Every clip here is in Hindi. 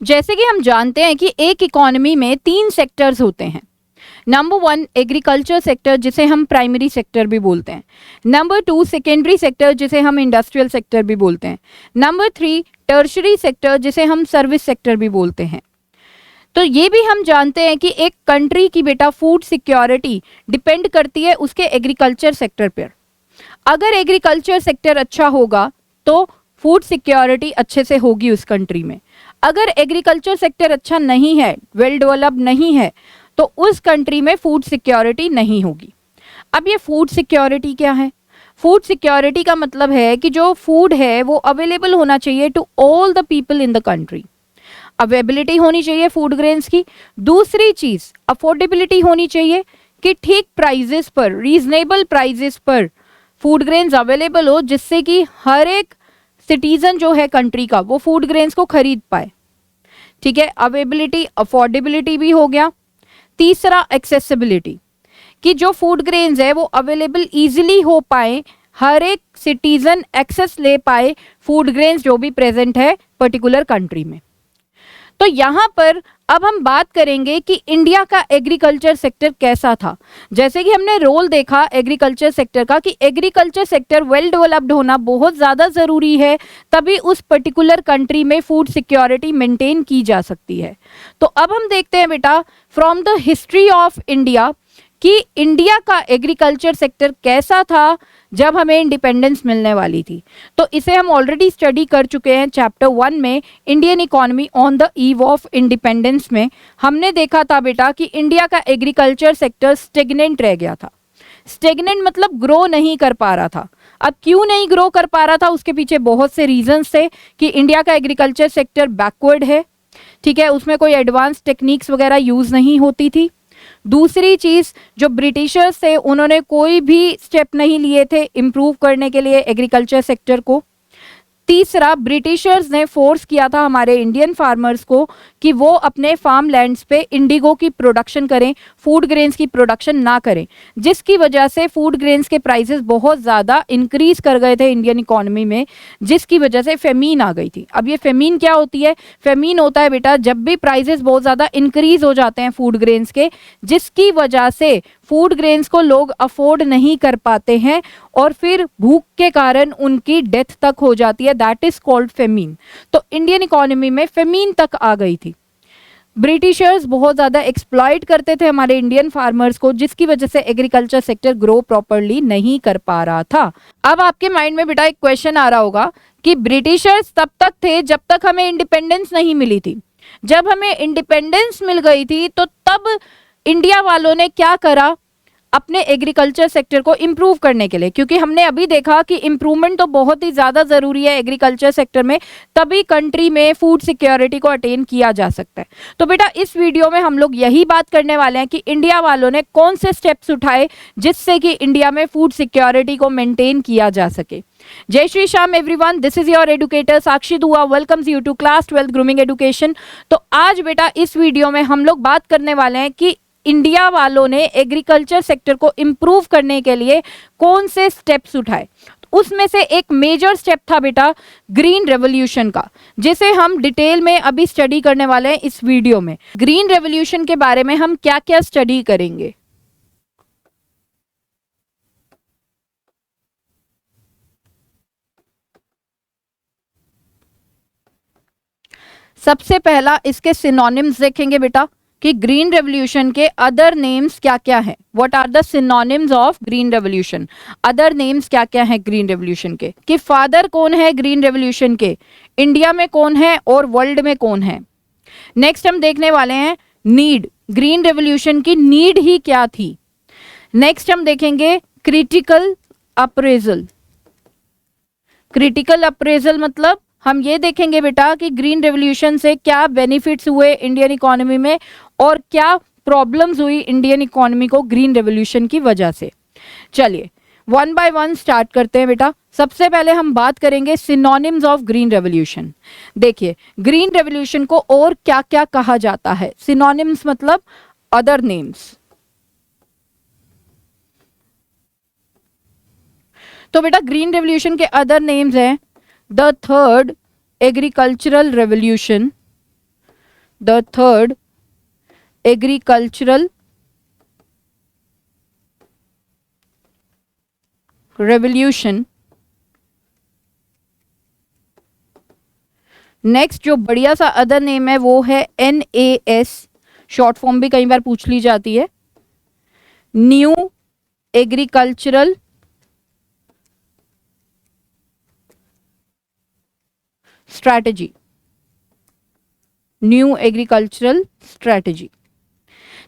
जैसे कि हम जानते हैं कि एक इकोनॉमी में 3 सेक्टर्स होते हैं। नंबर 1 एग्रीकल्चर सेक्टर, जिसे हम प्राइमरी सेक्टर भी बोलते हैं। नंबर 2 सेकेंडरी सेक्टर, जिसे हम इंडस्ट्रियल सेक्टर भी बोलते हैं। नंबर 3 टर्शरी सेक्टर, जिसे हम सर्विस सेक्टर भी बोलते हैं। तो ये भी हम जानते हैं कि एक कंट्री की बेटा फूड सिक्योरिटी डिपेंड करती है उसके एग्रीकल्चर सेक्टर पर। अगर एग्रीकल्चर सेक्टर अच्छा होगा तो फूड सिक्योरिटी अच्छे से होगी उस कंट्री में। अगर एग्रीकल्चर सेक्टर अच्छा नहीं है, वेल डेवलप नहीं है, तो उस कंट्री में फूड सिक्योरिटी नहीं होगी। अब ये फूड सिक्योरिटी क्या है? फूड सिक्योरिटी का मतलब है कि जो फूड है वो अवेलेबल होना चाहिए to all the people in the country. Availability होनी चाहिए फूड ग्रेन्स की। दूसरी चीज अफोर्डेबिलिटी होनी चाहिए कि ठीक प्राइजेस पर, रीजनेबल प्राइजेस पर फूड ग्रेन्स अवेलेबल हो, जिससे कि हर एक सिटीजन जो है कंट्री का वो फूड ग्रेन्स को खरीद पाए। ठीक है, अवेलेबिलिटी, अफोर्डेबिलिटी भी हो गया। तीसरा एक्सेसिबिलिटी, कि जो फूड ग्रेन्स है वो अवेलेबल इजीली हो पाए, हर एक सिटीजन एक्सेस ले पाए फूड ग्रेन्स जो भी प्रेजेंट है पर्टिकुलर कंट्री में। तो यहाँ पर अब हम बात करेंगे कि इंडिया का एग्रीकल्चर सेक्टर कैसा था। जैसे कि हमने रोल देखा एग्रीकल्चर सेक्टर का कि एग्रीकल्चर सेक्टर वेल डेवलप्ड होना बहुत ज़्यादा ज़रूरी है, तभी उस पर्टिकुलर कंट्री में फूड सिक्योरिटी मेंटेन की जा सकती है। तो अब हम देखते हैं बेटा from the history of India कि इंडिया का एग्रीकल्चर सेक्टर कैसा था जब हमें इंडिपेंडेंस मिलने वाली थी। तो इसे हम ऑलरेडी स्टडी कर चुके हैं चैप्टर 1 में, Indian economy on the eve of independence में। हमने देखा था बेटा कि इंडिया का एग्रीकल्चर सेक्टर स्टेगनेंट रह गया था। स्टेगनेंट मतलब ग्रो नहीं कर पा रहा था। अब क्यों नहीं ग्रो कर पा रहा था, उसके पीछे बहुत से रीजंस थे कि इंडिया का एग्रीकल्चर सेक्टर बैकवर्ड है। ठीक है, उसमें कोई एडवांस टेक्निक्स वगैरह यूज नहीं होती थी। दूसरी चीज, जो ब्रिटिशर्स थे उन्होंने कोई भी स्टेप नहीं लिए थे इम्प्रूव करने के लिए एग्रीकल्चर सेक्टर को। तीसरा, ब्रिटिशर्स ने फोर्स किया था हमारे इंडियन फार्मर्स को कि वो अपने फार्म लैंड्स पे इंडिगो की प्रोडक्शन करें, फूड ग्रेन्स की प्रोडक्शन ना करें, जिसकी वजह से फूड ग्रेन्स के प्राइसेस बहुत ज़्यादा इंक्रीज कर गए थे इंडियन इकोनॉमी में, जिसकी वजह से फेमीन आ गई थी। अब ये फेमीन क्या होती है? फेमीन होता है बेटा जब भी प्राइसेस बहुत ज़्यादा इंक्रीज हो जाते हैं फूड ग्रेन्स के, जिसकी वजह से फूड ग्रेन्स को लोग अफोर्ड नहीं कर पाते हैं और फिर भूख के कारण उनकी डेथ तक हो जाती है। That is called famine. तो इंडियन इकोनॉमी में फेमीन तक आ गई थी। ब्रिटिशर्स बहुत ज़्यादा एक्सप्लॉइट करते थे हमारे इंडियन फार्मर्स को, जिसकी वजह से एग्रीकल्चर सेक्टर ग्रो प्रॉपरली नहीं कर पा रहा था। अब आपके माइंड में बेटा एक क्वेश्चन आ रहा होगा कि ब्रिटिशर्स तब तक थे जब तक हमें इंडिपेंडेंस नहीं मिली थी। जब हमें इंडिपेंडेंस मिल गई थी तो तब इंडिया वालों ने क्या करा अपने एग्रीकल्चर सेक्टर को इम्प्रूव करने के लिए? क्योंकि हमने अभी देखा कि इम्प्रूवमेंट तो बहुत ही ज़्यादा ज़रूरी है एग्रीकल्चर सेक्टर में, तभी कंट्री में फूड सिक्योरिटी को अटेन किया जा सकता है। तो बेटा इस वीडियो में हम लोग यही बात करने वाले हैं कि इंडिया वालों ने कौन से स्टेप्स उठाए जिससे कि इंडिया में फूड सिक्योरिटी को मेंटेन किया जा सके। जय Shri Shyam everyone, this is your educator Sakshi Dua, welcomes you to class 12 grooming education. तो आज बेटा इस वीडियो में हम लोग बात करने वाले हैं कि इंडिया वालों ने एग्रीकल्चर सेक्टर को इम्प्रूव करने के लिए कौन से स्टेप्स उठाए। उसमें से एक मेजर स्टेप था बेटा ग्रीन रेवोल्यूशन का, जिसे हम डिटेल में अभी स्टडी करने वाले हैं इस वीडियो में। ग्रीन रेवोल्यूशन के बारे में हम क्या क्या स्टडी करेंगे। सबसे पहला इसके सिनोनिम्स देखेंगे बेटा कि ग्रीन रेवोल्यूशन के अदर नेम्स क्या क्या हैं। What are the synonyms of green revolution? Other names क्या क्या हैं ग्रीन रेवोल्यूशन के, कि फादर कौन है ग्रीन रेवोल्यूशन के, इंडिया में कौन है और वर्ल्ड में कौन है। नेक्स्ट हम देखने वाले हैं नीड, ग्रीन रेवोल्यूशन की नीड ही क्या थी। नेक्स्ट हम देखेंगे क्रिटिकल अप्रेजल। क्रिटिकल अप्रेजल मतलब हम ये देखेंगे बेटा कि ग्रीन रेवोल्यूशन से क्या बेनिफिट्स हुए इंडियन इकोनॉमी में और क्या प्रॉब्लम्स हुई इंडियन इकोनॉमी को ग्रीन रेवोल्यूशन की वजह से। चलिए वन बाय वन स्टार्ट करते हैं बेटा। सबसे पहले हम बात करेंगे सिनोनिम्स ऑफ ग्रीन रेवोल्यूशन। देखिए ग्रीन रेवोल्यूशन को और क्या क्या कहा जाता है। सिनोनिम्स मतलब अदर नेम्स। तो बेटा ग्रीन रेवोल्यूशन के अदर नेम्स हैं the third agricultural revolution, the third agricultural revolution. Next जो बढ़िया सा अदर नेम है वो है NAS, शॉर्ट फॉर्म भी कई बार पूछ ली जाती है, new agricultural strategy, new agricultural strategy.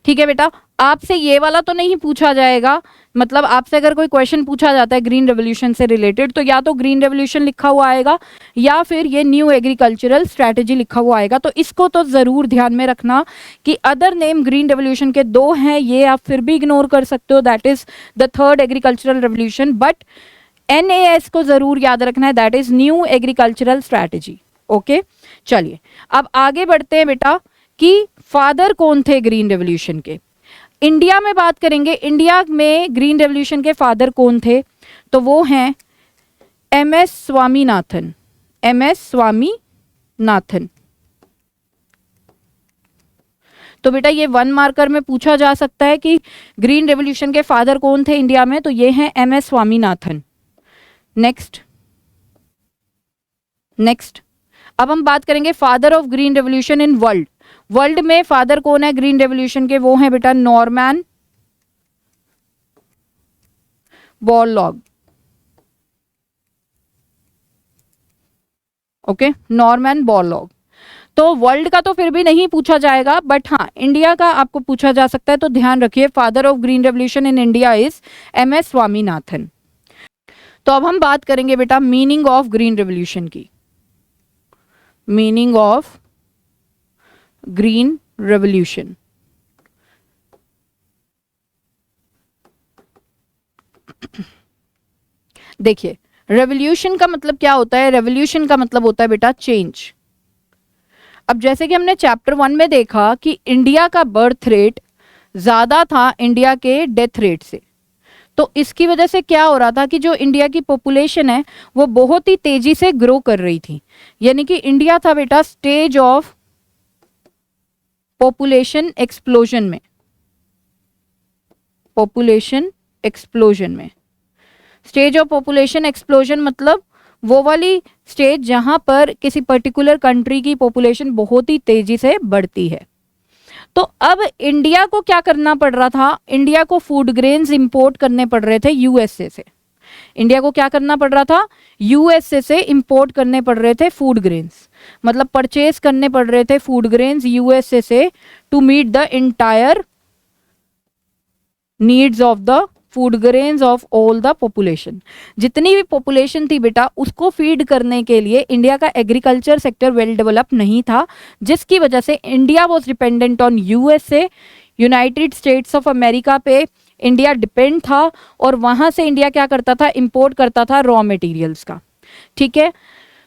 ठीक है बेटा, आपसे ये वाला तो नहीं पूछा जाएगा, मतलब आपसे अगर कोई क्वेश्चन पूछा जाता है ग्रीन रेवोल्यूशन से रिलेटेड तो या तो ग्रीन रेवोल्यूशन लिखा हुआ आएगा या फिर ये न्यू एग्रीकल्चरल स्ट्रैटेजी लिखा हुआ आएगा। तो इसको तो जरूर ध्यान में रखना कि अदर नेम ग्रीन रेवोल्यूशन के दो हैं, ये आप फिर भी इग्नोर कर सकते हो, that is the third agricultural revolution, but NAS को जरूर याद रखना है, that is new agricultural strategy. Okay, चलिए अब आगे बढ़ते हैं बेटा कि फादर कौन थे ग्रीन रेवोल्यूशन के। इंडिया में बात करेंगे, इंडिया में ग्रीन रेवोल्यूशन के फादर कौन थे, तो वो हैं MS स्वामीनाथन, MS स्वामीनाथन। तो बेटा ये 1 मार्कर में पूछा जा सकता है कि ग्रीन रेवोल्यूशन के फादर कौन थे इंडिया में, तो ये हैं MS स्वामीनाथन। नेक्स्ट अब हम बात करेंगे father of green revolution in world. World में फादर कौन है ग्रीन रेवोल्यूशन के, वो हैं बेटा Norman Borlaug. Okay, Norman Borlaug. तो वर्ल्ड का तो फिर भी नहीं पूछा जाएगा, बट हाँ इंडिया का आपको पूछा जा सकता है, तो ध्यान रखिए father of green revolution in India is MS Swaminathan. तो अब हम बात करेंगे बेटा मीनिंग ऑफ ग्रीन रेवोल्यूशन की, मीनिंग ऑफ ग्रीन रेवोल्यूशन। देखिए रेवोल्यूशन का मतलब क्या होता है, रेवोल्यूशन का मतलब होता है बेटा चेंज। अब जैसे कि हमने चैप्टर 1 में देखा कि इंडिया का बर्थ रेट ज्यादा था इंडिया के डेथ रेट से, तो इसकी वजह से क्या हो रहा था कि जो इंडिया की पॉपुलेशन है वो बहुत ही तेजी से ग्रो कर रही थी, यानी कि इंडिया था बेटा स्टेज ऑफ पॉपुलेशन एक्सप्लोजन में, पॉपुलेशन एक्सप्लोजन में। स्टेज ऑफ पॉपुलेशन एक्सप्लोजन मतलब वो वाली स्टेज जहां पर किसी पर्टिकुलर कंट्री की पॉपुलेशन बहुत ही तेजी से बढ़ती है। तो अब इंडिया को क्या करना पड़ रहा था, इंडिया को फूड ग्रेन्स इंपोर्ट करने पड़ रहे थे USA से। इंडिया को क्या करना पड़ रहा था, USA से इंपोर्ट करने पड़ रहे थे फूड ग्रेन्स, मतलब परचेज करने पड़ रहे थे फूड ग्रेन्स USA से to meet the entire needs of the food grains of all the population. जितनी भी पॉपुलेशन थी बेटा उसको फीड करने के लिए इंडिया का एग्रीकल्चर सेक्टर वेल डेवलप नहीं था, जिसकी वजह से India was dependent on USA, United states of America पे इंडिया डिपेंड था, और वहां से इंडिया क्या करता था, इंपोर्ट करता था रॉ मटेरियल्स का। ठीक है,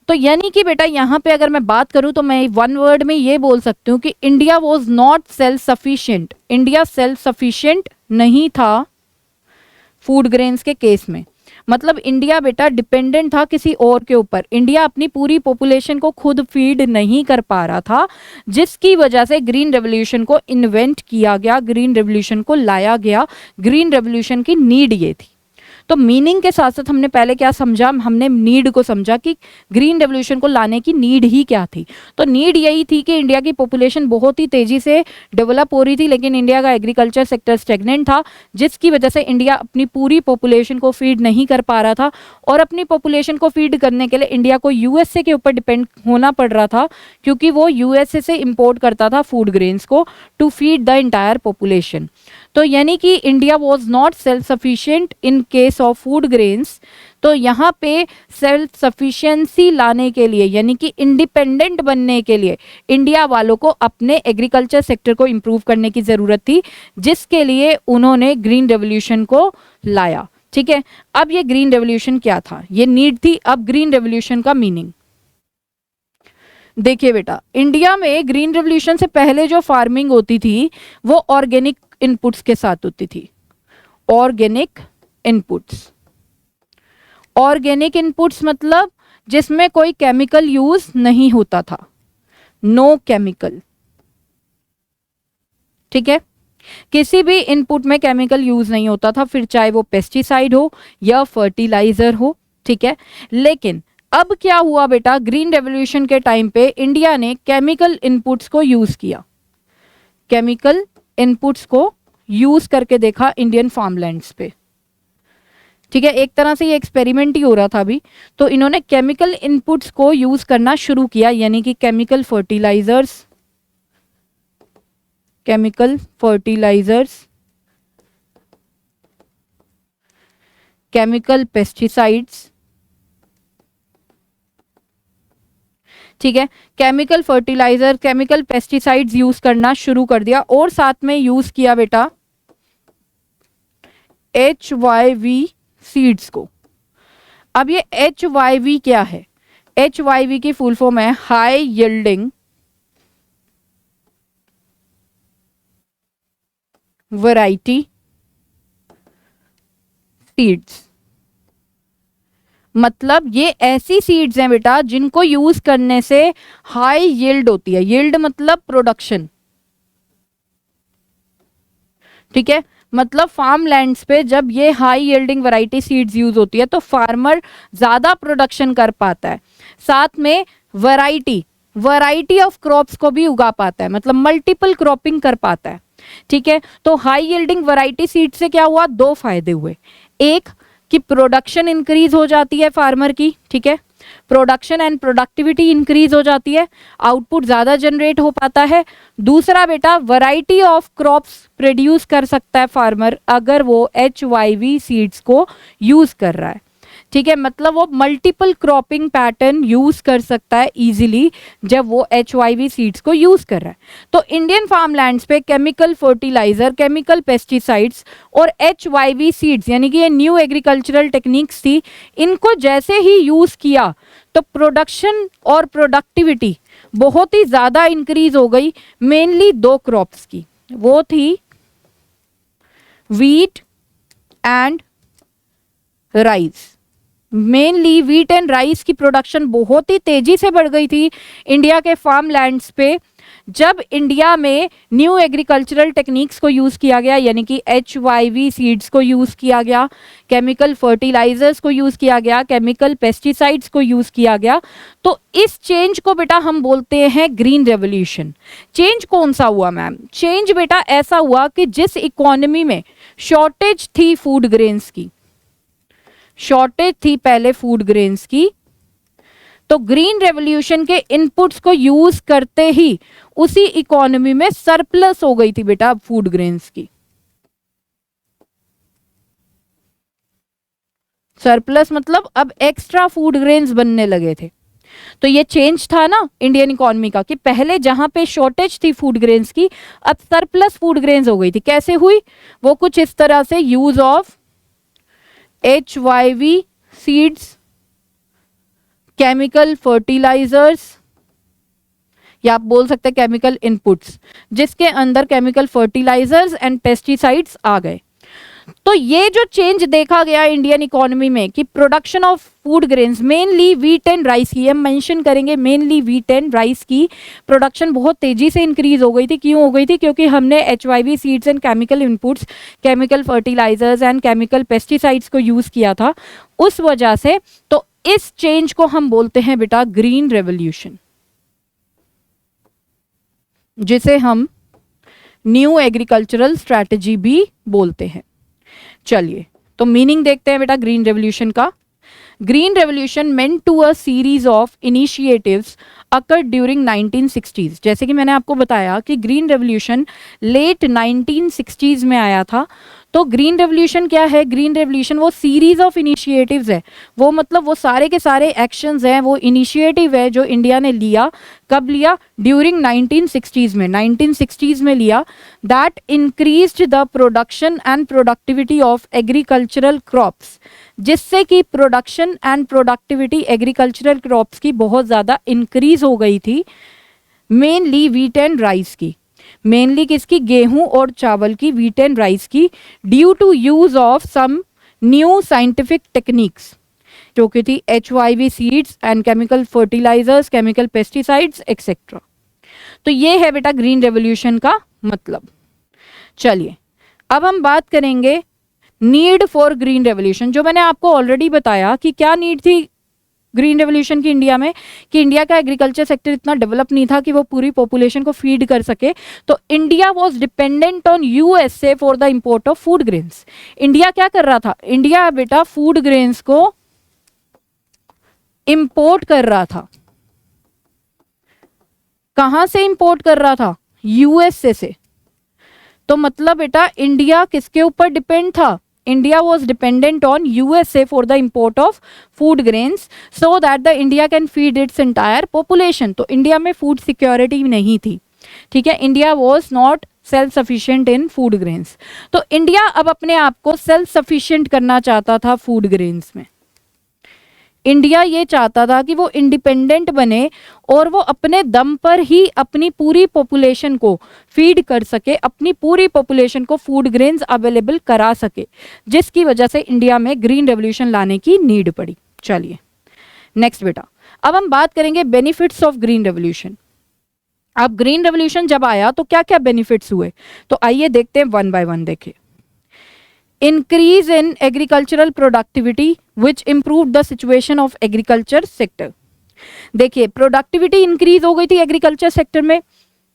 तो यानी कि बेटा यहाँ पे अगर मैं बात करूँ तो मैं 1 वर्ड में ये बोल सकती हूँ कि India was not self sufficient, India self sufficient नहीं था फूड ग्रेन्स के केस में। मतलब इंडिया बेटा डिपेंडेंट था किसी और के ऊपर, इंडिया अपनी पूरी पॉपुलेशन को खुद फीड नहीं कर पा रहा था, जिसकी वजह से ग्रीन रेवोल्यूशन को इन्वेंट किया गया, ग्रीन रेवोल्यूशन को लाया गया। ग्रीन रेवोल्यूशन की नीड ये थी। तो मीनिंग के साथ साथ हमने पहले क्या समझा, हमने नीड को समझा कि ग्रीन रेवोल्यूशन को लाने की नीड ही क्या थी। तो नीड यही थी कि इंडिया की पॉपुलेशन बहुत ही तेजी से डेवलप हो रही थी, लेकिन इंडिया का एग्रीकल्चर सेक्टर स्टेगनेंट था, जिसकी वजह से इंडिया अपनी पूरी पॉपुलेशन को फीड नहीं कर पा रहा था, और अपनी पॉपुलेशन को फीड करने के लिए इंडिया को USA के ऊपर डिपेंड होना पड़ रहा था, क्योंकि वो USA से इंपोर्ट करता था फूड ग्रेन्स को to feed the entire population. तो यानी कि India was not self sufficient in case of food grains. तो यहाँ पे सेल्फ सफिशिएंसी लाने के लिए, यानी कि इंडिपेंडेंट बनने के लिए इंडिया वालों को अपने एग्रीकल्चर सेक्टर को इम्प्रूव करने की ज़रूरत थी, जिसके लिए उन्होंने ग्रीन रेवोल्यूशन को लाया। ठीक है, अब ये ग्रीन रेवोल्यूशन क्या था, ये नीड थी। अब ग्रीन रेवोल्यूशन का मीनिंग देखिए बेटा, इंडिया में ग्रीन रेवोल्यूशन से पहले जो फार्मिंग होती थी वो ऑर्गेनिक इनपुट्स के साथ होती थी। ऑर्गेनिक इनपुट्स, ऑर्गेनिक इनपुट्स मतलब जिसमें कोई केमिकल यूज नहीं होता था, नो केमिकल। ठीक है, किसी भी इनपुट में केमिकल यूज नहीं होता था, फिर चाहे वो पेस्टिसाइड हो या फर्टिलाइजर हो, ठीक है। लेकिन अब क्या हुआ बेटा, ग्रीन रेवोल्यूशन के टाइम पे इंडिया ने केमिकल इनपुट्स को यूज किया, केमिकल इनपुट्स को यूज करके देखा इंडियन फार्मलैंड्स पे, ठीक है। एक तरह से ये एक्सपेरिमेंट ही हो रहा था अभी, तो इन्होंने केमिकल इनपुट्स को यूज करना शुरू किया, यानी कि chemical fertilisers, chemical fertilisers, chemical pesticides, ठीक है। Chemical fertiliser, chemical pesticides use करना शुरू कर दिया, और साथ में यूज किया बेटा HYV सीड्स को। अब ये HYV क्या है, HYV की फुल फॉर्म है हाई यील्डिंग वैरायटी सीड्स। मतलब ये ऐसी सीड्स हैं बेटा जिनको यूज करने से हाई यील्ड होती है, यील्ड मतलब प्रोडक्शन, ठीक है। मतलब फार्म लैंड्स पे जब ये high yielding variety seeds use होती है तो फार्मर ज्यादा प्रोडक्शन कर पाता है, साथ में वैरायटी ऑफ क्रॉप्स को भी उगा पाता है, मतलब मल्टीपल क्रॉपिंग कर पाता है, ठीक है। तो हाई यील्डिंग वैरायटी सीड से क्या हुआ, दो फायदे हुए, एक कि प्रोडक्शन इंक्रीज हो जाती है फार्मर की, ठीक है, प्रोडक्शन एंड प्रोडक्टिविटी इंक्रीज हो जाती है, आउटपुट ज्यादा जनरेट हो पाता है। दूसरा बेटा, वैरायटी ऑफ क्रॉप्स प्रोड्यूस कर सकता है फार्मर अगर वो HYV सीड्स को यूज कर रहा है, ठीक है। मतलब वो मल्टीपल क्रॉपिंग पैटर्न यूज कर सकता है इजीली जब वो HYV सीड्स को यूज कर रहा है। तो इंडियन फार्मलैंड्स पे केमिकल फर्टिलाइजर, केमिकल पेस्टिसाइड्स और HYV सीड्स, यानी कि ये न्यू एग्रीकल्चरल टेक्निक्स थी, इनको जैसे ही यूज किया तो प्रोडक्शन और प्रोडक्टिविटी बहुत ही ज्यादा इंक्रीज हो गई, मेनली दो क्रॉप्स की, वो थी wheat and rice. Mainly wheat and rice की प्रोडक्शन बहुत ही तेजी से बढ़ गई थी इंडिया के फार्म लैंड्स पे जब इंडिया में न्यू एग्रीकल्चरल टेक्निक्स को यूज किया गया, यानी कि HYV सीड्स को यूज किया गया, केमिकल फर्टिलाइजर्स को यूज किया गया, केमिकल पेस्टिसाइड्स को यूज किया गया। तो इस चेंज को बेटा हम बोलते हैं ग्रीन रेवोल्यूशन। चेंज कौन सा हुआ मैम, चेंज बेटा ऐसा हुआ कि जिस इकोनॉमी में शॉर्टेज थी फूड ग्रेन्स की, शॉर्टेज थी पहले फूड ग्रेन्स की, तो ग्रीन रेवोल्यूशन के इनपुट्स को यूज करते ही उसी इकोनॉमी में सरप्लस हो गई थी बेटा फूड ग्रेन्स की। सरप्लस मतलब अब एक्स्ट्रा फूड ग्रेन्स बनने लगे थे। तो ये चेंज था ना इंडियन इकोनॉमी का कि पहले जहां पे शॉर्टेज थी फूड ग्रेन्स की, अब सरप्लस फूड ग्रेन्स हो गई थी। कैसे हुई, वो कुछ इस तरह से, use of HYV seeds, chemical fertilisers, या आप बोल सकते हैं केमिकल इनपुट्स, जिसके अंदर केमिकल फर्टिलाइजर्स एंड पेस्टिसाइड्स आ गए। तो ये जो चेंज देखा गया इंडियन इकोनॉमी में कि production of food grains, mainly wheat and rice की, हम मेंशन करेंगे मेनली वीट एंड राइस की प्रोडक्शन बहुत तेजी से इंक्रीज हो गई थी। क्यों हो गई थी, क्योंकि हमने HYV seeds and chemical inputs, chemical fertilisers and chemical pesticides को यूज किया था, उस वजह से। तो इस चेंज को हम बोलते हैं बेटा ग्रीन रेवोल्यूशन, जिसे हम न्यू एग्रीकल्चरल स्ट्रैटेजी भी बोलते हैं। चलिए तो मीनिंग देखते हैं बेटा ग्रीन रेवोल्यूशन का। Green revolution meant to a series of initiatives occurred during 1960s। जैसे कि मैंने आपको बताया कि ग्रीन रेवोल्यूशन लेट 1960s में आया था। तो ग्रीन रेवोल्यूशन क्या है, ग्रीन रेवोल्यूशन वो सीरीज ऑफ इनिशिएटिव्स है, वो मतलब वो सारे के सारे एक्शंस हैं, वो इनिशिएटिव है जो इंडिया ने लिया। कब लिया, ड्यूरिंग 1960s में, 1960s में लिया। That increased the production and productivity of agricultural crops, जिससे कि production and productivity agricultural crops की बहुत ज़्यादा इंक्रीज हो गई थी, मेनली वीट एंड राइस की, मेनली किसकी, गेहूं और चावल की, वीट एंड राइस की, due to use of some new scientific techniques, जो कि थी HYV seeds and chemical fertilisers, chemical pesticides etcetera. तो ये है बेटा ग्रीन रेवोल्यूशन का मतलब। चलिए अब हम बात करेंगे नीड फॉर ग्रीन रेवोल्यूशन। जो मैंने आपको ऑलरेडी बताया कि क्या नीड थी ग्रीन रेवोल्यूशन की इंडिया में, कि इंडिया का एग्रीकल्चर सेक्टर इतना डेवलप नहीं था कि वो पूरी पॉपुलेशन को फीड कर सके। तो India was dependent on USA for the import of food grains. India क्या कर रहा था, इंडिया बेटा फूड ग्रेन्स को इंपोर्ट कर रहा था। कहां से इंपोर्ट कर रहा था, यूएसए से। तो मतलब बेटा इंडिया किसके ऊपर डिपेंड था, India was dependent on USA for the import of food grains so that the India can feed its entire population. तो इंडिया में फूड सिक्योरिटी नहीं थी, ठीक है, India was not self sufficient in food grains. तो इंडिया अब अपने आप को सेल्फ सफिशिएंट करना चाहता था फूड ग्रेन्स में। इंडिया ये चाहता था कि वो इंडिपेंडेंट बने और वो अपने दम पर ही अपनी पूरी पॉपुलेशन को फीड कर सके, अपनी पूरी पॉपुलेशन को फूड ग्रेन्स अवेलेबल करा सके, जिसकी वजह से इंडिया में ग्रीन रेवोल्यूशन लाने की नीड पड़ी। चलिए नेक्स्ट बेटा, अब हम बात करेंगे बेनिफिट्स ऑफ ग्रीन रेवोल्यूशन। अब ग्रीन रेवोल्यूशन जब आया तो क्या क्या बेनिफिट्स हुए, तो आइए देखते हैं वन बाय वन। देखिए, increase in agricultural productivity which improved the situation of agriculture sector। देखिए प्रोडक्टिविटी इंक्रीज हो गई थी एग्रीकल्चर सेक्टर में।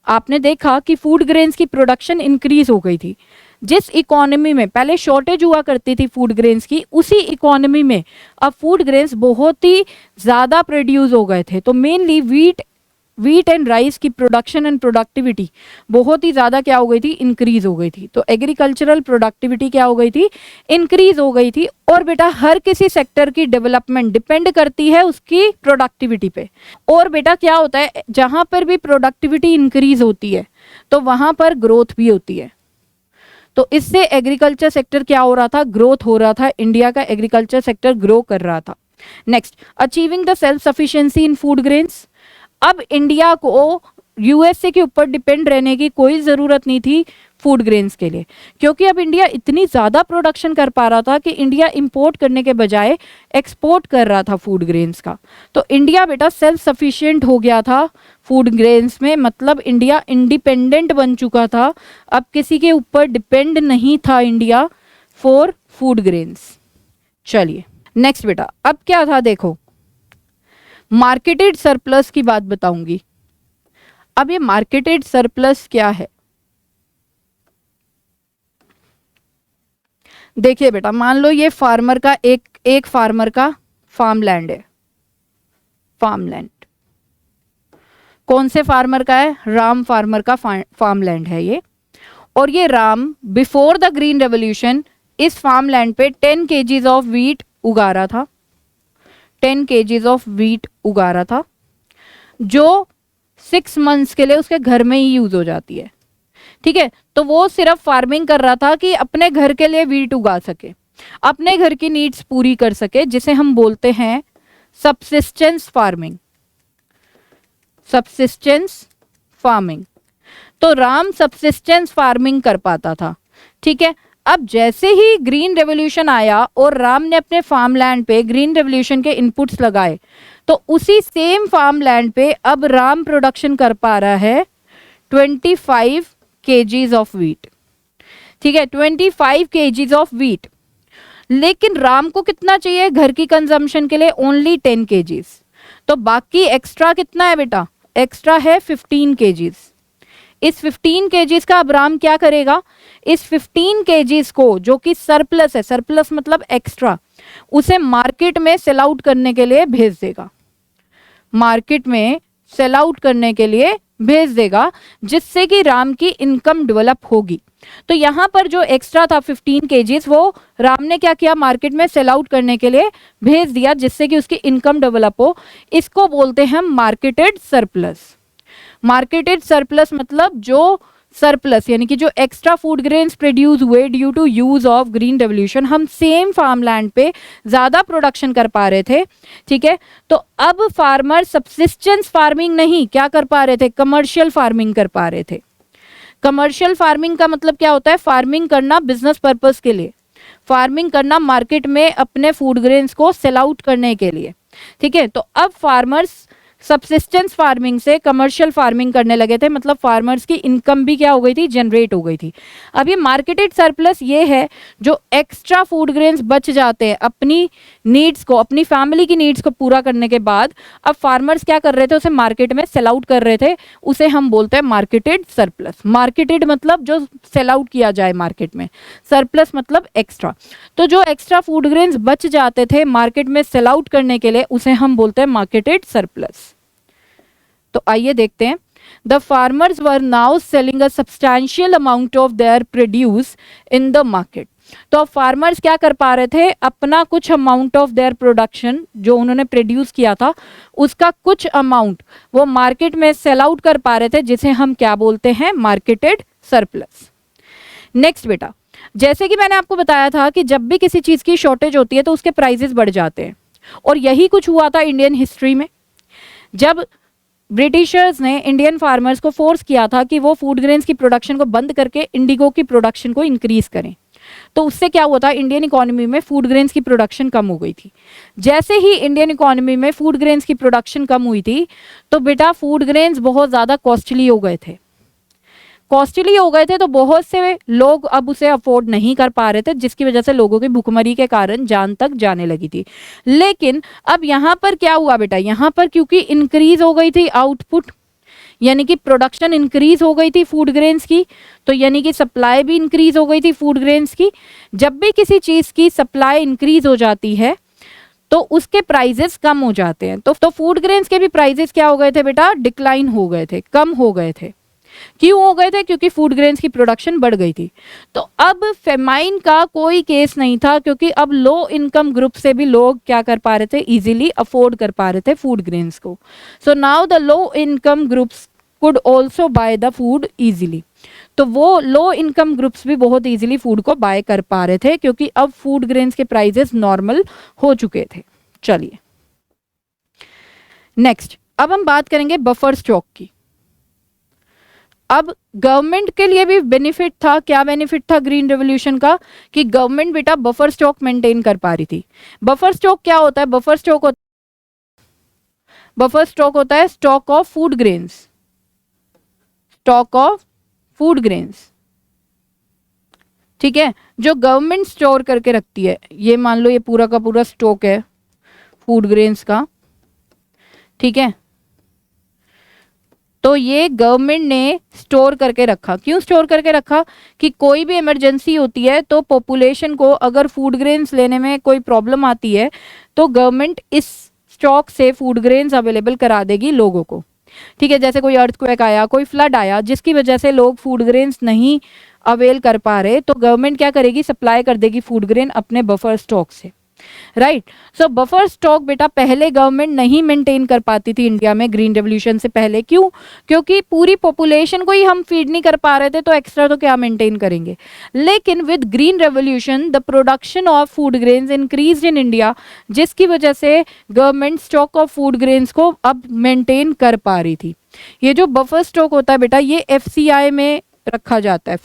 आपने देखा कि फूड ग्रेन्स की प्रोडक्शन इंक्रीज हो गई थी। जिस इकोनॉमी में पहले शॉर्टेज हुआ करती थी फूड ग्रेन्स की, उसी इकोनॉमी में अब फूड ग्रेन्स बहुत ही ज़्यादा प्रोड्यूस हो गए थे। तो मेनली वीट एंड राइस की प्रोडक्शन एंड प्रोडक्टिविटी बहुत ही ज़्यादा क्या हो गई थी, इंक्रीज हो गई थी। तो एग्रीकल्चरल प्रोडक्टिविटी क्या हो गई थी, इंक्रीज हो गई थी। और बेटा हर किसी सेक्टर की डेवलपमेंट डिपेंड करती है उसकी प्रोडक्टिविटी पे। और बेटा क्या होता है, जहाँ पर भी प्रोडक्टिविटी इंक्रीज होती है तो वहाँ पर ग्रोथ भी होती है। तो इससे एग्रीकल्चर सेक्टर क्या हो रहा था, ग्रोथ हो रहा था, इंडिया का एग्रीकल्चर सेक्टर ग्रो कर रहा था। Next, achieving the self sufficiency in food grains. अब इंडिया को यूएसए के ऊपर डिपेंड रहने की कोई ज़रूरत नहीं थी फूड ग्रेन्स के लिए, क्योंकि अब इंडिया इतनी ज़्यादा प्रोडक्शन कर पा रहा था कि इंडिया इंपोर्ट करने के बजाय एक्सपोर्ट कर रहा था फूड ग्रेन्स का। तो इंडिया बेटा सेल्फ सफिशिएंट हो गया था फूड ग्रेन्स में, मतलब इंडिया इंडिपेंडेंट बन चुका था। अब किसी के ऊपर डिपेंड नहीं था इंडिया फॉर फूड ग्रेन्स। चलिए नेक्स्ट बेटा, अब क्या था देखो, मार्केटेड सरप्लस की बात बताऊंगी। अब ये मार्केटेड सरप्लस क्या है, देखिए बेटा, मान लो ये फार्मर का एक फार्मर का फार्म लैंड है। फार्म लैंड कौन से फार्मर का है, राम फार्मर का फार्म लैंड है ये। और ये Ram before the green revolution इस फार्म लैंड पे 10 kgs ऑफ वीट उगा रहा था। 10 kgs ऑफ वीट उगा रहा था, जो 6 months के लिए उसके घर में ही यूज हो जाती है, ठीक है। तो वो सिर्फ फार्मिंग कर रहा था कि अपने घर के लिए वीट उगा सके, अपने घर की नीड्स पूरी कर सके, जिसे हम बोलते हैं सबसिस्टेंस फार्मिंग। सबसिस्टेंस फार्मिंग, तो राम सबसिस्टेंस फार्मिंग कर पाता था, ठीक है। अब जैसे ही ग्रीन रेवोल्यूशन आया और राम ने अपने फार्म लैंड पे ग्रीन रेवोल्यूशन के इनपुट्स लगाए, तो उसी सेम फार्म लैंड पे अब राम प्रोडक्शन कर पा रहा है 25 kgs ऑफ वीट, ठीक है, 25 kgs ऑफ वीट। लेकिन राम को कितना चाहिए घर की कंजम्पशन के लिए, ओनली 10 kgs। तो बाकी एक्स्ट्रा कितना है बेटा, एक्स्ट्रा है 15 kgs। इस 15 kgs का अब राम क्या करेगा, इस 15 kgs को जो कि सरप्लस है, सरप्लस मतलब एक्स्ट्रा, उसे मार्केट में सेल आउट करने के लिए भेज देगा। मार्केट में सेल आउट करने के लिए भेज देगा, जिससे कि राम की इनकम डेवलप होगी। तो यहाँ पर जो एक्स्ट्रा था 15 kgs, वो राम ने क्या किया, मार्केट में सेल आउट करने के लिए भेज दिया, जिससे कि उसकी इनकम डेवलप हो। इसको बोलते हैं मार्केटेड सरप्लस। मार्केटेड सरप्लस मतलब जो सरप्लस यानी कि जो एक्स्ट्रा फूड ग्रेन्स प्रोड्यूस हुए due to use of green revolution, हम सेम फार्म लैंड पे ज़्यादा प्रोडक्शन कर पा रहे थे, ठीक है। तो अब फार्मर सबसिस्टेंस फार्मिंग नहीं क्या कर पा रहे थे, कमर्शियल फार्मिंग कर पा रहे थे। कमर्शियल फार्मिंग का मतलब क्या होता है, फार्मिंग करना बिजनेस पर्पस के लिए, फार्मिंग करना मार्केट में अपने फूड ग्रेन्स को सेल आउट करने के लिए, ठीक है। तो अब फार्मर्स सबसिस्टेंस फार्मिंग से कमर्शियल फार्मिंग करने लगे थे, मतलब फार्मर्स की इनकम भी क्या हो गई थी, जनरेट हो गई थी। अब ये मार्केटेड सरप्लस ये है जो एक्स्ट्रा फूड ग्रेन्स बच जाते हैं अपनी नीड्स को, अपनी फैमिली की नीड्स को पूरा करने के बाद अब फार्मर्स क्या कर रहे थे, उसे मार्केट में सेल आउट कर रहे थे, उसे हम बोलते हैं मार्केटेड सरप्लस। मार्केटेड मतलब जो सेल आउट किया जाए मार्केट में, सरप्लस मतलब एक्स्ट्रा। तो जो एक्स्ट्रा फूड ग्रेन्स बच जाते थे मार्केट में सेल आउट करने के लिए, उसे हम बोलते हैं मार्केटेड सरप्लस। तो आइए देखते हैं, the farmers were now selling a substantial amount of their produce in the market. तो अब फार्मर्स क्या कर पा रहे थे, अपना कुछ अमाउंट ऑफ देयर प्रोडक्शन जो उन्होंने प्रोड्यूस किया था उसका कुछ अमाउंट वो मार्केट में सेल आउट कर पा रहे थे, जिसे हम क्या बोलते हैं, मार्केटेड सरप्लस। नेक्स्ट बेटा, जैसे कि मैंने आपको बताया था कि जब भी किसी चीज की शॉर्टेज होती है तो उसके प्राइसेस बढ़ जाते हैं, और यही कुछ हुआ था इंडियन हिस्ट्री में, जब ब्रिटिशर्स ने इंडियन फार्मर्स को फोर्स किया था कि वो फूड ग्रेन्स की प्रोडक्शन को बंद करके इंडिगो की प्रोडक्शन को इंक्रीज करें। तो उससे क्या हुआ था, इंडियन इकोनॉमी में फूड ग्रेन्स की प्रोडक्शन कम हो गई थी। जैसे ही इंडियन इकोनॉमी में फूड ग्रेन्स की प्रोडक्शन कम हुई थी तो बेटा फूड ग्रेन्स बहुत ज़्यादा कॉस्टली हो गए थे। कॉस्टली हो गए थे तो बहुत से लोग अब उसे अफोर्ड नहीं कर पा रहे थे, जिसकी वजह से लोगों की भुखमरी के कारण जान तक जाने लगी थी। लेकिन अब यहाँ पर क्या हुआ बेटा, यहाँ पर क्योंकि इंक्रीज हो गई थी आउटपुट, यानी कि प्रोडक्शन इंक्रीज हो गई थी फूड ग्रेन्स की, तो यानी कि सप्लाई भी इंक्रीज हो गई थी फूड ग्रेन्स की। जब भी किसी चीज़ की सप्लाई इंक्रीज हो जाती है तो उसके प्राइजेस कम हो जाते हैं। तो फूड ग्रेन्स के भी प्राइजेस क्या हो गए थे बेटा, डिक्लाइन हो गए थे, कम हो गए थे। क्यों हो गए थे, क्योंकि फूड ग्रेन्स की प्रोडक्शन बढ़ गई थी। तो अब फेमाइन का कोई केस नहीं था, क्योंकि अब लो इनकम ग्रुप से भी लोग क्या कर पा रहे थे, इजीली अफोर्ड कर पा रहे थे फूड ग्रेन्स को। So now the low income groups could also by the food easily. तो वो लो इनकम ग्रुप्स भी बहुत ईजिली फूड को बाय कर पा रहे थे, क्योंकि अब फूड ग्रेन्स के प्राइजेस नॉर्मल हो चुके थे। चलिए नेक्स्ट, अब हम बात करेंगे बफर स्टॉक की। अब गवर्नमेंट के लिए भी बेनिफिट था। क्या बेनिफिट था ग्रीन रेवोल्यूशन का, कि गवर्नमेंट बेटा बफर स्टॉक मेंटेन कर पा रही थी। बफर स्टॉक क्या होता है, बफर स्टॉक होता है stock of food grains, stock of food grains, ठीक है, जो गवर्नमेंट स्टोर करके रखती है। ये मान लो ये पूरा का पूरा स्टॉक है फूड ग्रेन्स का, ठीक है, तो ये गवर्नमेंट ने स्टोर करके रखा। क्यों स्टोर करके रखा, कि कोई भी इमरजेंसी होती है तो पॉपुलेशन को अगर फूड ग्रेन्स लेने में कोई प्रॉब्लम आती है तो गवर्नमेंट इस स्टॉक से फूड ग्रेन्स अवेलेबल करा देगी लोगों को, ठीक है। जैसे कोई अर्थक्वेक आया, कोई फ्लड आया, जिसकी वजह से लोग फूड ग्रेन्स नहीं अवेल कर पा रहे, तो गवर्नमेंट क्या करेगी, सप्लाई कर देगी फूड ग्रेन अपने बफर स्टॉक से, राइट। सो बफर स्टॉक बेटा पहले गवर्नमेंट नहीं मेंटेन कर पाती थी इंडिया में ग्रीन रेवोल्यूशन से पहले। क्यों, क्योंकि पूरी पॉपुलेशन को ही हम फीड नहीं कर पा रहे थे, तो एक्स्ट्रा तो क्या मेंटेन करेंगे। लेकिन with green revolution the production of food grains increased in India, जिसकी वजह से government stock of food grains को अब मेंटेन कर पा रही थी। ये जो बफर स्टॉक होता है बेटा, ये FCI में रखा जाता है,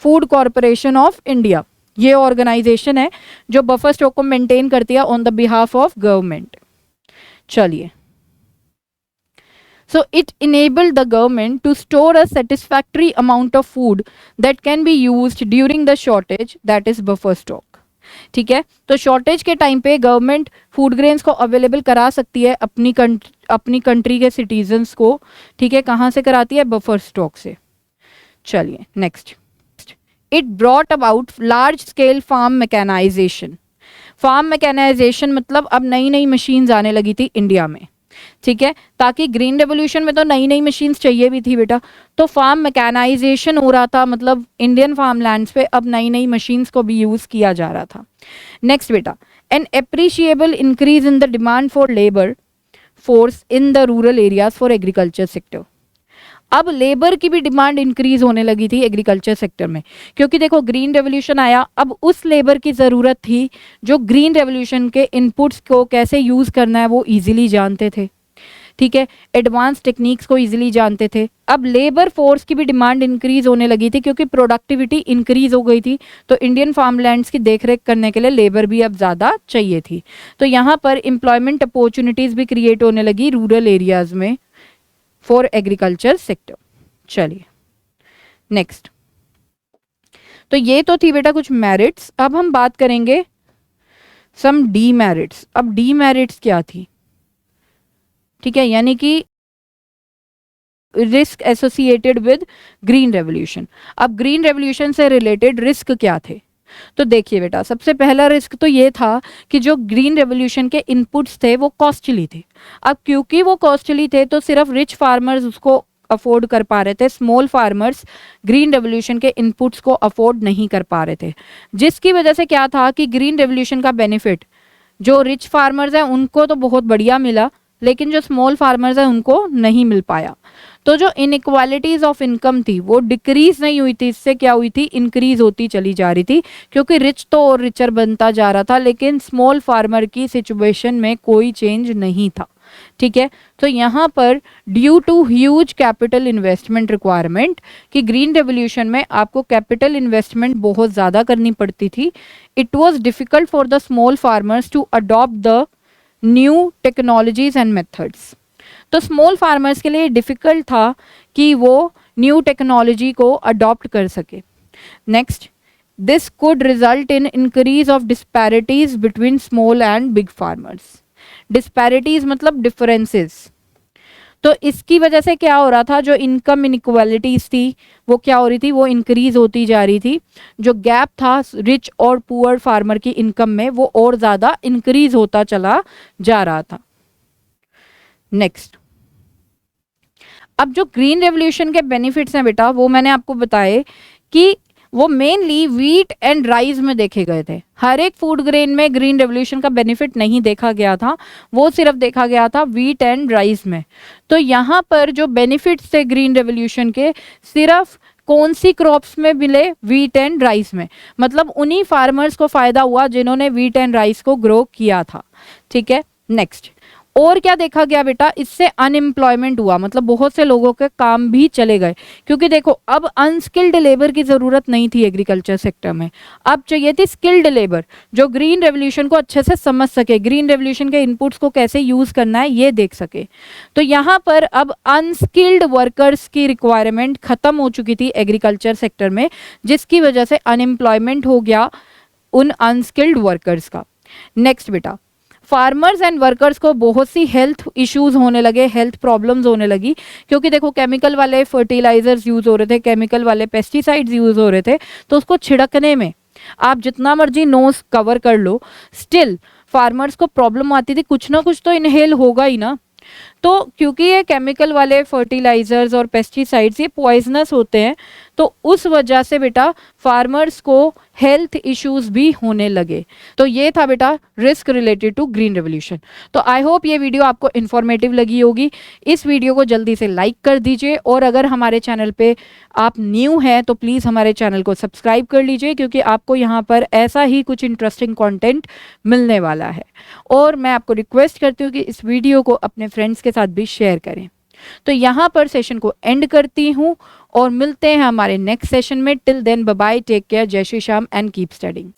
फूड कॉरपोरेशन ऑफ इंडिया। ये ऑर्गेनाइजेशन है जो बफर स्टॉक को मेंटेन करती है on the behalf of government. चलिए, so it enabled the government to store a satisfactory amount of food that can be used during the shortage, that is buffer stock, ठीक है। तो शॉर्टेज के टाइम पे गवर्नमेंट फूड ग्रेन्स को अवेलेबल करा सकती है अपनी कंट्री के सिटीजन्स को, ठीक है। कहाँ से कराती है, बफर स्टॉक से। चलिए next, it brought about large scale farm mechanisation. Farm mechanisation मतलब अब नई नई मशीन्स आने लगी थी इंडिया में, ठीक है, ताकि ग्रीन रेवोल्यूशन में तो नई नई मशीन्स चाहिए भी थी बेटा, तो फार्म मैकेनाइजेशन हो रहा था, मतलब इंडियन फार्म लैंड्स पे अब नई नई मशीन्स को भी यूज किया जा रहा था। नेक्स्ट बेटा, an appreciable increase in the demand for labour force in the rural areas for agriculture sector. अब लेबर की भी डिमांड इंक्रीज होने लगी थी एग्रीकल्चर सेक्टर में, क्योंकि देखो ग्रीन रेवोल्यूशन आया, अब उस लेबर की ज़रूरत थी जो ग्रीन रेवोल्यूशन के इनपुट्स को कैसे यूज़ करना है वो इजीली जानते थे, ठीक है, एडवांस टेक्निक्स को इजीली जानते थे। अब लेबर फोर्स की भी डिमांड इंक्रीज होने लगी थी क्योंकि प्रोडक्टिविटी इंक्रीज हो गई थी, तो इंडियन फार्मलैंड्स की देखरेख करने के लिए लेबर भी अब ज़्यादा चाहिए थी। तो यहाँ पर एम्प्लॉयमेंट अपॉर्चुनिटीज़ भी क्रिएट होने लगी रूरल एरियाज़ में फॉर एग्रीकल्चर सेक्टर। चलिए नेक्स्ट, तो ये तो थी बेटा कुछ मेरिट्स। अब हम बात करेंगे सम डीमेरिट्स। अब डीमेरिट्स क्या थी, ठीक है, यानी कि risk associated with green revolution. अब ग्रीन रेवोल्यूशन से रिलेटेड रिस्क क्या थे, तो देखिए बेटा, सबसे पहला रिस्क तो ये था कि जो ग्रीन रेवोल्यूशन के इनपुट्स थे वो कॉस्टली थे। अब क्योंकि वो कॉस्टली थे तो सिर्फ रिच फार्मर्स उसको अफोर्ड कर पा रहे थे, स्मॉल फार्मर्स ग्रीन रेवोल्यूशन के इनपुट्स को अफोर्ड नहीं कर पा रहे थे, जिसकी वजह से क्या था कि ग्रीन रेवोल्यूशन का बेनिफिट जो रिच फार्मर्स हैं उनको तो बहुत बढ़िया मिला, लेकिन जो स्मॉल फार्मर्स हैं उनको नहीं मिल पाया। तो जो इनइक्वालिटीज ऑफ इनकम थी वो डिक्रीज नहीं हुई थी, इससे क्या हुई थी, इंक्रीज होती चली जा रही थी, क्योंकि रिच तो और रिचर बनता जा रहा था, लेकिन स्मॉल फार्मर की सिचुएशन में कोई चेंज नहीं था। ठीक है, तो यहाँ पर due to huge capital investment requirement, कि ग्रीन रेवोल्यूशन में आपको कैपिटल इन्वेस्टमेंट बहुत ज़्यादा करनी पड़ती थी, it was difficult for the small farmers to adopt the new technologies and methods. तो स्मॉल फार्मर्स के लिए डिफ़िकल्ट था कि वो न्यू टेक्नोलॉजी को अडॉप्ट कर सके। Next, this could result in increase of disparities between small and big farmers. Disparities मतलब डिफरेंसेस। तो इसकी वजह से क्या हो रहा था, जो इनकम इनइक्वालिटीज थी वो क्या हो रही थी, वो इंक्रीज होती जा रही थी। जो गैप था रिच और पुअर फार्मर की इनकम में वो और ज़्यादा इंक्रीज होता चला जा रहा था। नेक्स्ट, अब जो ग्रीन रेवोल्यूशन के बेनिफिट्स हैं बेटा वो मैंने आपको बताए कि वो मेनली वीट एंड राइस में देखे गए थे। हर एक फूड ग्रेन में ग्रीन रेवोल्यूशन का बेनिफिट नहीं देखा गया था, वो सिर्फ देखा गया था वीट एंड राइस में। तो यहाँ पर जो बेनिफिट्स थे ग्रीन रेवोल्यूशन के सिर्फ कौन सी क्रॉप्स में मिले, वीट एंड राइस में, मतलब उन्हीं फार्मर्स को फायदा हुआ जिन्होंने वीट एंड राइस को ग्रो किया था। ठीक है, नेक्स्ट, और क्या देखा गया बेटा, इससे अनएम्प्लॉयमेंट हुआ, मतलब बहुत से लोगों के काम भी चले गए, क्योंकि देखो अब अनस्किल्ड लेबर की ज़रूरत नहीं थी एग्रीकल्चर सेक्टर में, अब चाहिए थी स्किल्ड लेबर जो ग्रीन रेवोल्यूशन को अच्छे से समझ सके, ग्रीन रेवोल्यूशन के इनपुट्स को कैसे यूज़ करना है ये देख सके। तो यहाँ पर अब अनस्किल्ड वर्कर्स की रिक्वायरमेंट ख़त्म हो चुकी थी एग्रीकल्चर सेक्टर में, जिसकी वजह से अनएम्प्लॉयमेंट हो गया उन अनस्किल्ड वर्कर्स का। नेक्स्ट बेटा, फार्मर्स एंड वर्कर्स को बहुत सी हेल्थ इश्यूज होने लगे, हेल्थ प्रॉब्लम्स होने लगी, क्योंकि देखो केमिकल वाले फर्टिलाइजर्स यूज़ हो रहे थे, केमिकल वाले पेस्टिसाइड्स यूज़ हो रहे थे, तो उसको छिड़कने में आप जितना मर्जी नोज कवर कर लो, स्टिल फार्मर्स को प्रॉब्लम आती थी, कुछ ना कुछ तो इनहेल होगा ही ना। तो क्योंकि ये केमिकल वाले फर्टिलाइजर्स और पेस्टिसाइड्स ये पॉइजनस होते हैं, तो उस वजह से बेटा फार्मर्स को हेल्थ इश्यूज भी होने लगे। तो ये था बेटा risk related to green revolution. तो आई होप ये वीडियो आपको इन्फॉर्मेटिव लगी होगी। इस वीडियो को जल्दी से लाइक कर दीजिए, और अगर हमारे चैनल पे आप न्यू हैं तो प्लीज़ हमारे चैनल को सब्सक्राइब कर लीजिए, क्योंकि आपको यहाँ पर ऐसा ही कुछ इंटरेस्टिंग कंटेंट मिलने वाला है। और मैं आपको रिक्वेस्ट करती हूँ कि इस वीडियो को अपने फ्रेंड्स के साथ भी शेयर करें। तो यहाँ पर सेशन को एंड करती हूँ और मिलते हैं हमारे नेक्स्ट सेशन में। Till then bye bye, take care, जय Shri Shyam and keep studying.